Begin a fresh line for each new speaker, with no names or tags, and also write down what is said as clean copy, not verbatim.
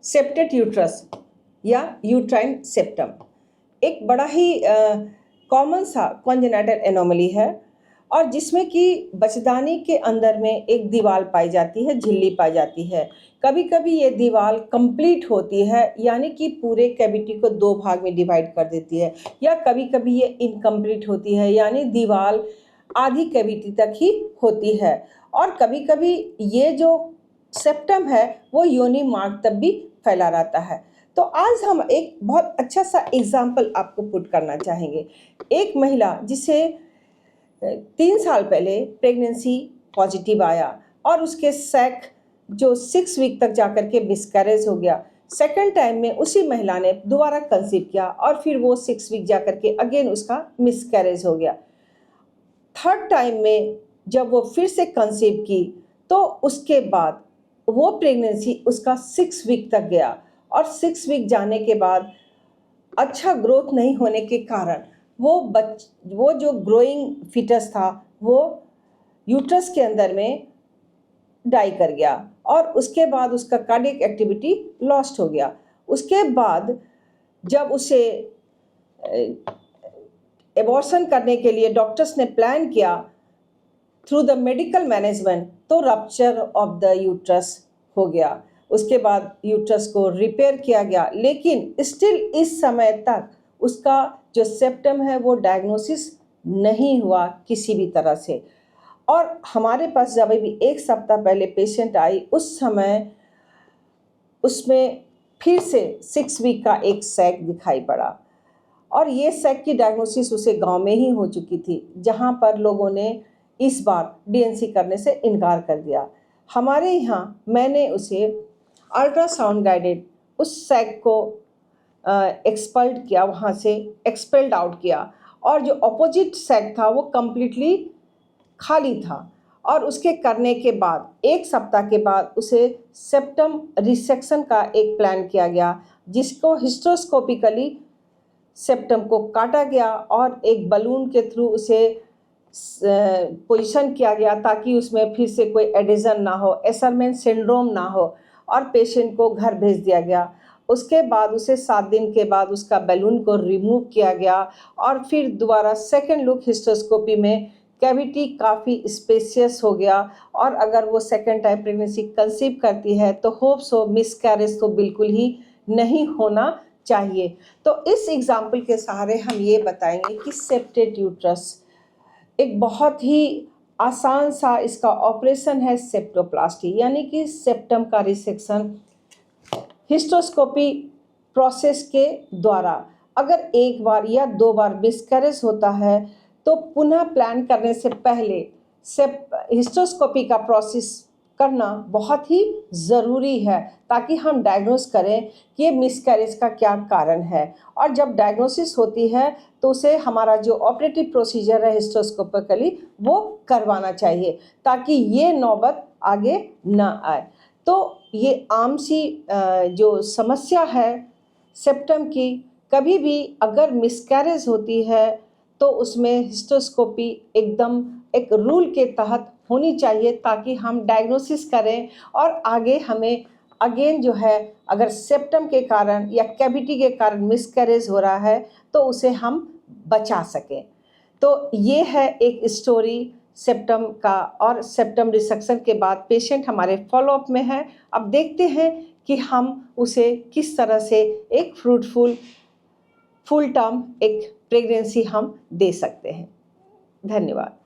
Septate uterus या uterine septum एक बड़ा ही कॉमन सा कॉन्जेनाइटल एनोमली है और जिसमें कि बच्चेदानी के अंदर में एक दीवार पाई जाती है, झिल्ली पाई जाती है। कभी कभी ये दीवार कंप्लीट होती है, यानी कि पूरे कैविटी को 2 भाग में डिवाइड कर देती है, या कभी कभी ये इनकम्प्लीट होती है, यानी दीवार आधी कैविटी तक ही होती है। और कभी कभी ये जो सेप्टम है वो योनि मार्ग तक भी फैला रहता है। तो आज हम एक बहुत अच्छा सा एग्जाम्पल आपको पुट करना चाहेंगे। एक महिला जिसे 3 साल पहले प्रेगनेंसी पॉजिटिव आया और उसके सैक जो 6 वीक तक जाकर के मिसकैरेज हो गया। सेकेंड टाइम में उसी महिला ने दोबारा कंसीव किया और फिर वो 6 वीक जाकर के अगेन उसका मिसकैरेज हो गया। थर्ड टाइम में जब वो फिर से कंसीव की तो उसके बाद वो प्रेगनेंसी उसका 6 वीक तक गया और 6 वीक जाने के बाद अच्छा ग्रोथ नहीं होने के कारण वो जो ग्रोइंग फीटस था वो यूट्रस के अंदर में डाई कर गया और उसके बाद उसका कार्डियक एक्टिविटी लॉस्ट हो गया। उसके बाद जब उसे एबॉर्शन करने के लिए डॉक्टर्स ने प्लान किया थ्रू द मेडिकल मैनेजमेंट, तो रप्चर ऑफ द यूट्रस हो गया। उसके बाद यूट्रस को रिपेयर किया गया, लेकिन स्टिल इस समय तक उसका जो सेप्टम है वो डायग्नोसिस नहीं हुआ किसी भी तरह से। और हमारे पास जब भी 1 सप्ताह पहले पेशेंट आई, उस समय उसमें फिर से 6 वीक का एक सैक दिखाई पड़ा और ये सैक की डायग्नोसिस उसे गांव में ही हो चुकी थी, जहां पर लोगों ने इस बार डीएनसी करने से इनकार कर दिया। हमारे यहाँ मैंने उसे अल्ट्रासाउंड गाइडेड उस सैक को एक्सपल्ड किया, वहाँ से एक्सपेल्ड आउट किया और जो अपोजिट सैक था वो कम्प्लीटली खाली था। और उसके करने के बाद 1 सप्ताह के बाद उसे सेप्टम रिसेक्शन का एक प्लान किया गया, जिसको हिस्ट्रोस्कोपिकली सेप्टम को काटा गया और एक बलून के थ्रू उसे पोजीशन किया गया ताकि उसमें फिर से कोई एडिशन ना हो, एसरमैन सिंड्रोम ना हो, और पेशेंट को घर भेज दिया गया। उसके बाद उसे 7 दिन के बाद उसका बैलून को रिमूव किया गया और फिर दोबारा सेकेंड लुक हिस्टोस्कोपी में कैविटी काफ़ी स्पेशियस हो गया और अगर वो सेकेंड टाइम प्रेगनेंसी कंसीव करती है तो होप्स हो मिसकैरेज तो बिल्कुल ही नहीं होना चाहिए। तो इस एग्जाम्पल के सहारे हम ये बताएंगे कि सेप्टेट यूट्रस एक बहुत ही आसान सा इसका ऑपरेशन है सेप्टोप्लास्टी, यानी कि सेप्टम का रिसेक्शन हिस्टोस्कोपी प्रोसेस के द्वारा। अगर 1 बार या 2 बार मिसकैरेज होता है तो पुनः प्लान करने से पहले हिस्टोस्कोपी का प्रोसेस करना बहुत ही ज़रूरी है ताकि हम डायग्नोस करें कि ये मिसकैरेज का क्या कारण है। और जब डायग्नोसिस होती है तो उसे हमारा जो ऑपरेटिव प्रोसीजर है हिस्टोस्कोपिकली वो करवाना चाहिए ताकि ये नौबत आगे ना आए। तो ये आम सी जो समस्या है सेप्टम की, कभी भी अगर मिसकैरेज होती है तो उसमें हिस्टोस्कोपी एकदम एक रूल के तहत होनी चाहिए ताकि हम डायग्नोसिस करें और आगे हमें अगेन जो है अगर सेप्टम के कारण या कैविटी के कारण मिसकैरेज हो रहा है तो उसे हम बचा सकें। तो ये है एक स्टोरी सेप्टम का, और सेप्टम रिसेक्शन के बाद पेशेंट हमारे फॉलोअप में है। अब देखते हैं कि हम उसे किस तरह से एक फ्रूटफुल फुल टर्म एक प्रेगनेंसी हम दे सकते हैं। धन्यवाद।